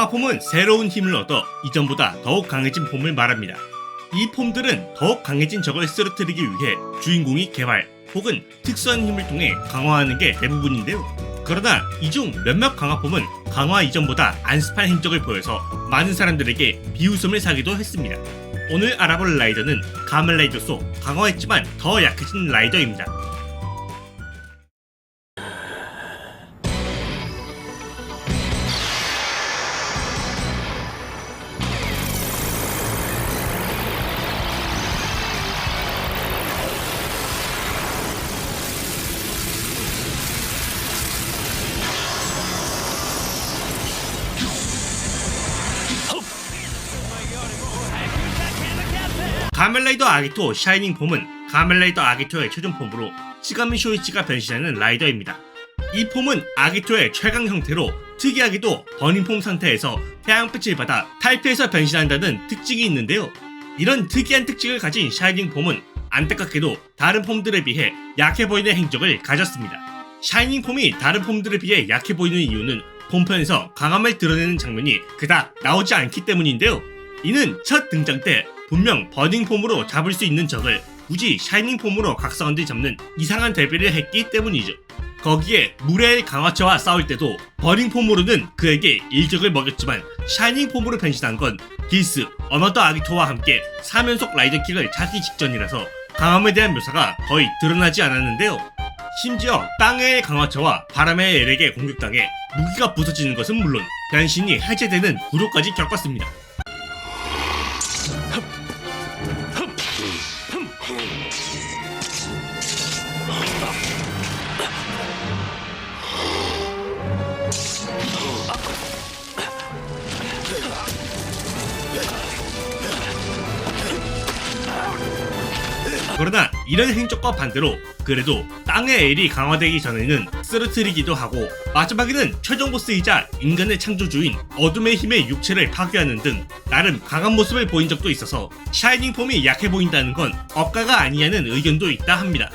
강화폼은 새로운 힘을 얻어 이전보다 더욱 강해진 폼을 말합니다. 이 폼들은 더욱 강해진 적을 쓰러뜨리기 위해 주인공이 개발 혹은 특수한 힘을 통해 강화하는 게 대부분인데요. 그러나 이 중 몇몇 강화폼은 강화 이전보다 안습한 행적을 보여서 많은 사람들에게 비웃음을 사기도 했습니다. 오늘 알아볼 라이더는 가면라이더 속 강화했지만 더 약해진 라이더입니다. 가면라이더 아기토 샤이닝 폼은 가면라이더 아기토의 최종 폼으로 치가미 쇼이치가 변신하는 라이더입니다. 이 폼은 아기토의 최강 형태로 특이하게도 버닝폼 상태에서 태양빛을 받아 탈피해서 변신한다는 특징이 있는데요. 이런 특이한 특징을 가진 샤이닝 폼은 안타깝게도 다른 폼들에 비해 약해 보이는 행적을 가졌습니다. 샤이닝 폼이 다른 폼들에 비해 약해 보이는 이유는 본편에서 강함을 드러내는 장면이 그닥 나오지 않기 때문인데요. 이는 첫 등장 때 분명 버닝 폼으로 잡을 수 있는 적을 굳이 샤이닝 폼으로 각성한 뒤 잡는 이상한 대비를 했기 때문이죠. 거기에 무레의 강화체와 싸울 때도 버닝 폼으로는 그에게 일적을 먹였지만 샤이닝 폼으로 변신한 건 길스, 어너더 아기토와 함께 3연속 라이더킥을 차기 직전이라서 강함에 대한 묘사가 거의 드러나지 않았는데요. 심지어 땅의 강화체와 바람의 엘에게 공격당해 무기가 부서지는 것은 물론 변신이 해제되는 구조까지 겪었습니다. 그러나 이런 행적과 반대로 그래도 땅의 엘이 강화되기 전에는 쓰러뜨리기도 하고 마지막에는 최종 보스이자 인간의 창조주인 어둠의 힘의 육체를 파괴하는 등 나름 강한 모습을 보인 적도 있어서 샤이닝 폼이 약해 보인다는 건 억가가 아니냐는 의견도 있다 합니다.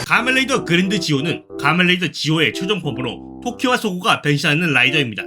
가면라이더 그랜드 지오는 가면라이더 지오의 최종 폼으로 토키와 소고가 변신하는 라이더입니다.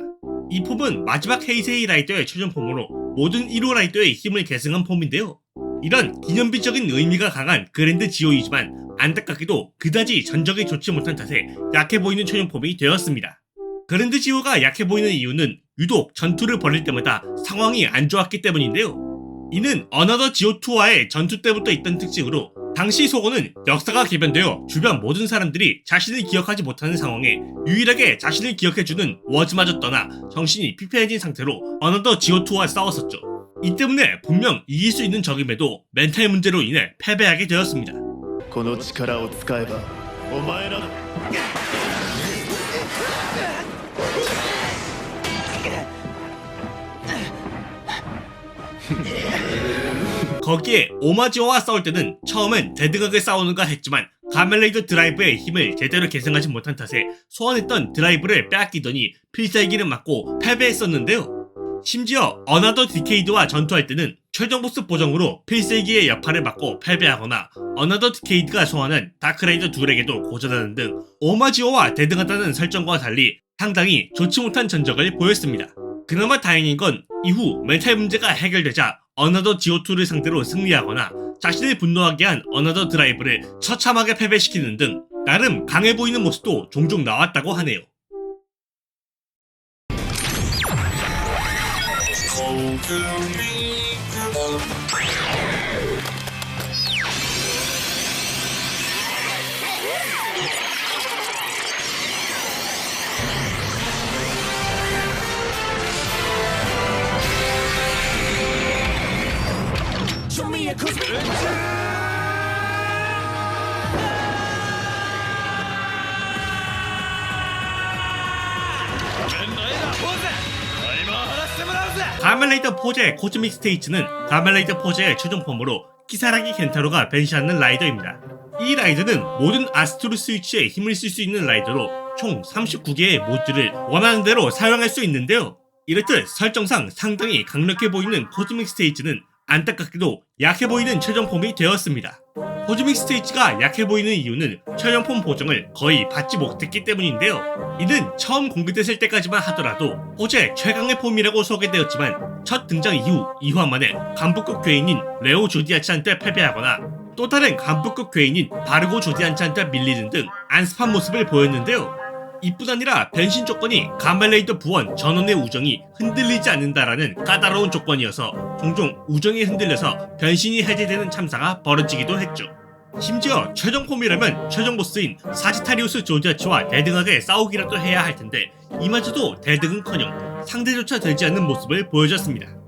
이 폼은 마지막 헤이세이 라이더의 최종 폼으로 모든 1호 라이더의 힘을 계승한 폼인데요. 이런 기념비적인 의미가 강한 그랜드 지오이지만 안타깝게도 그다지 전적이 좋지 못한 탓에 약해 보이는 최종 폼이 되었습니다. 그랜드 지오가 약해 보이는 이유는 유독 전투를 벌일 때마다 상황이 안 좋았기 때문인데요. 이는 어너더 지오2와의 전투 때부터 있던 특징으로 당시 소고는 역사가 개변되어 주변 모든 사람들이 자신을 기억하지 못하는 상황에 유일하게 자신을 기억해주는 워즈마저 떠나 정신이 피폐해진 상태로 어너더 지오2와 싸웠었죠. 이 때문에 분명 이길 수 있는 적임에도 멘탈 문제로 인해 패배하게 되었습니다. この力を使えばお前ら 거기에 오마지오와 싸울 때는 처음엔 대등하게 싸우는가 했지만 가면라이더 드라이브의 힘을 제대로 계승하지 못한 탓에 소원했던 드라이브를 빼앗기더니 필살기를 맞고 패배했었는데요. 심지어 어나더 디케이드와 전투할 때는 최종 보스 보정으로 필살기의 여파를 받고 패배하거나 어나더 디케이드가 소환한 다크라이더 둘에게도 고전하는 등 오마지오와 대등하다는 설정과 달리 상당히 좋지 못한 전적을 보였습니다. 그나마 다행인 건 이후 멘탈 문제가 해결되자 어너더 지오2를 상대로 승리하거나 자신을 분노하게 한 어너더 드라이브를 처참하게 패배시키는 등 나름 강해 보이는 모습도 종종 나왔다고 하네요. 가멜레이더 포제의 코즈믹 스테이츠는 가멜레이더 포제의 최종 폼으로 키사라기 켄타로가 변신하는 라이더입니다. 이 라이더는 모든 아스트로 스위치에 힘을 쓸 수 있는 라이더로 총 39개의 모드를 원하는 대로 사용할 수 있는데요. 이렇듯 설정상 상당히 강력해 보이는 코즈믹 스테이츠는 안타깝게도 약해 보이는 최종 폼이 되었습니다. 코즈믹 스테이츠가 약해 보이는 이유는 최종 폼 보정을 거의 받지 못했기 때문인데요. 이는 처음 공개됐을 때까지만 하더라도 포제 최강의 폼이라고 소개되었지만 첫 등장 이후 2화 만에 간부급 괴인인 레오 조디아치한테 패배하거나 또 다른 간부급 괴인인 바르고 조디아치한테 밀리는 등 안습한 모습을 보였는데요. 이뿐 아니라 변신 조건이 가멜레이더 부원 전원의 우정이 흔들리지 않는다라는 까다로운 조건이어서 종종 우정이 흔들려서 변신이 해제되는 참사가 벌어지기도 했죠. 심지어 최종 폼이라면 최종 보스인 사지타리우스 조디아치와 대등하게 싸우기라도 해야 할 텐데 이마저도 대등은커녕 상대조차 되지 않는 모습을 보여줬습니다.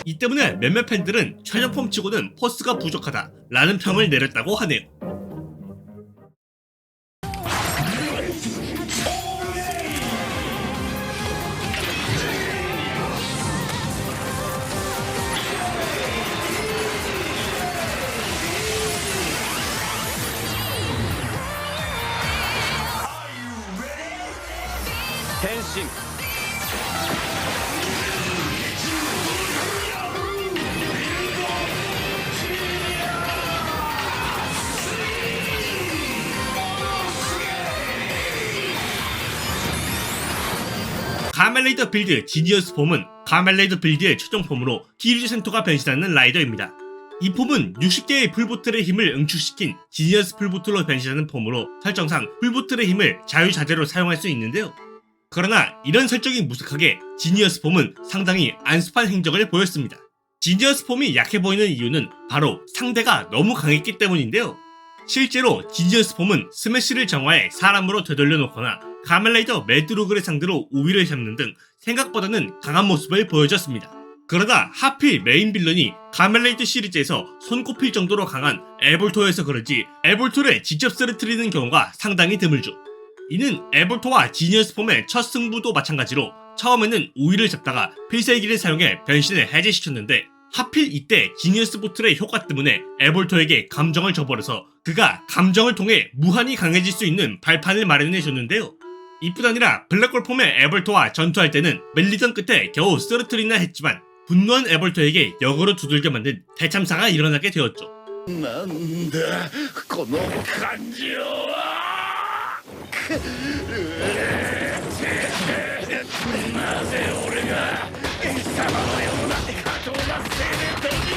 이 때문에 몇몇 팬들은 최종 폼치고는 포스가 부족하다 라는 평을 내렸다고 하네요.変身 가멜레이더 빌드 지니어스 폼은 가멜레이더 빌드의 최종 폼으로 기류즈 센토가 변신하는 라이더입니다. 이 폼은 60개의 풀보틀의 힘을 응축시킨 지니어스 풀보틀로 변신하는 폼으로 설정상 풀보틀의 힘을 자유자재로 사용할 수 있는데요. 그러나 이런 설정이 무색하게 지니어스 폼은 상당히 안습한 행적을 보였습니다. 지니어스 폼이 약해 보이는 이유는 바로 상대가 너무 강했기 때문인데요. 실제로 지니어스 폼은 스매시를 정화해 사람으로 되돌려 놓거나 가멜레이더 매드로그를 상대로 우위를 잡는 등 생각보다는 강한 모습을 보여줬습니다. 그러다 하필 메인 빌런이 가멜레이더 시리즈에서 손꼽힐 정도로 강한 에볼토여서 그런지 에볼토를 직접 쓰러뜨리는 경우가 상당히 드물죠. 이는 에볼토와 지니어스 폼의 첫 승부도 마찬가지로 처음에는 우위를 잡다가 필살기를 사용해 변신을 해제시켰는데 하필 이때 지니어스 보틀의 효과 때문에 에볼토에게 감정을 줘버려서 그가 감정을 통해 무한히 강해질 수 있는 발판을 마련해줬는데요. 이뿐 아니라 블랙홀 폼의 에볼토와 전투할 때는 밀리던 끝에 겨우 쓰러뜨리나 했지만 분노한 에볼토에게 역으로 두들겨 만든 대참사가 일어나게 되었죠. なんだこの感情はなぜ俺が貴様のような過当な生命体に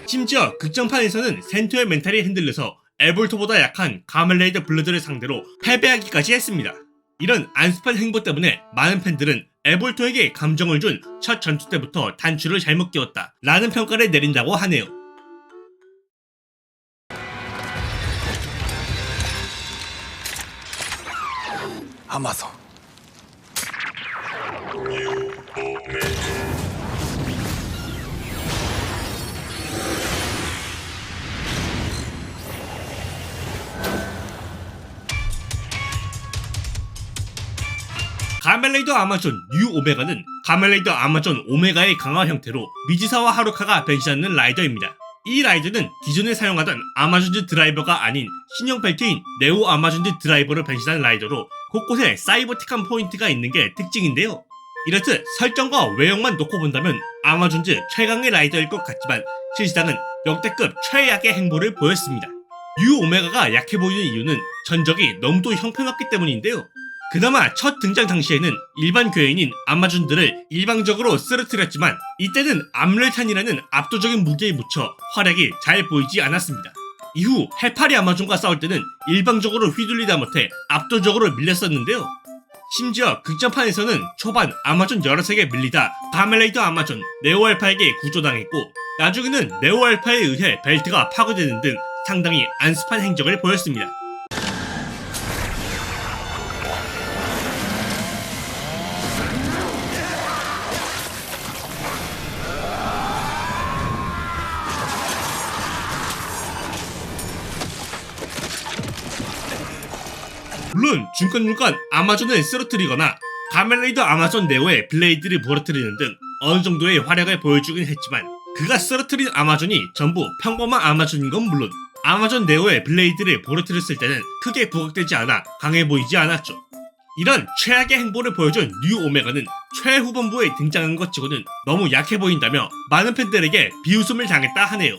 심지어 극장판에서는 센토의 멘탈이 흔들려서 에볼토보다 약한 가멜레이더 블러드를 상대로 패배하기까지 했습니다. 이런 안습한 행보 때문에 많은 팬들은 에볼토에게 감정을 준 첫 전투 때부터 단추를 잘못 끼웠다 라는 평가를 내린다고 하네요. 아마존 가멜레이더 아마존 뉴 오메가는 가멜레이더 아마존 오메가의 강화 형태로 미지사와 하루카가 변신하는 라이더입니다. 이 라이더는 기존에 사용하던 아마존즈 드라이버가 아닌 신형 벨트인 네오 아마존즈 드라이버로 변신한 라이더로 곳곳에 사이버틱한 포인트가 있는 게 특징인데요. 이렇듯 설정과 외형만 놓고 본다면 아마존즈 최강의 라이더일 것 같지만 실상은 역대급 최악의 행보를 보였습니다. 뉴 오메가가 약해 보이는 이유는 전적이 너무도 형편없기 때문인데요. 그나마 첫 등장 당시에는 일반 괴인인 아마존들을 일방적으로 쓰러뜨렸지만 이때는 암렐탄이라는 압도적인 무게에 묻혀 활약이 잘 보이지 않았습니다. 이후 해파리 아마존과 싸울 때는 일방적으로 휘둘리다 못해 압도적으로 밀렸었는데요. 심지어 극장판에서는 초반 아마존 여러 색에 밀리다 가멜레이더 아마존 네오알파에게 구조당했고 나중에는 네오알파에 의해 벨트가 파괴되는 등 상당히 안습한 행적을 보였습니다. 물론 중간중간 아마존을 쓰러뜨리거나 가멜레이더 아마존 네오의 블레이드를 부러뜨리는 등 어느 정도의 활약을 보여주긴 했지만 그가 쓰러뜨린 아마존이 전부 평범한 아마존인 건 물론 아마존 네오의 블레이드를 부러뜨렸을 때는 크게 부각되지 않아 강해 보이지 않았죠. 이런 최악의 행보를 보여준 뉴 오메가는 최후반부에 등장한 것 치고는 너무 약해 보인다며 많은 팬들에게 비웃음을 당했다 하네요.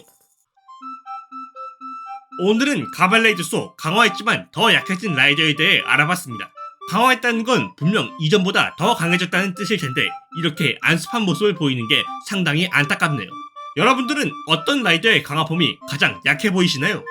오늘은 가멜레이드 속 강화했지만 더 약해진 라이더에 대해 알아봤습니다. 강화했다는 건 분명 이전보다 더 강해졌다는 뜻일 텐데 이렇게 안습한 모습을 보이는 게 상당히 안타깝네요. 여러분들은 어떤 라이더의 강화폼이 가장 약해 보이시나요?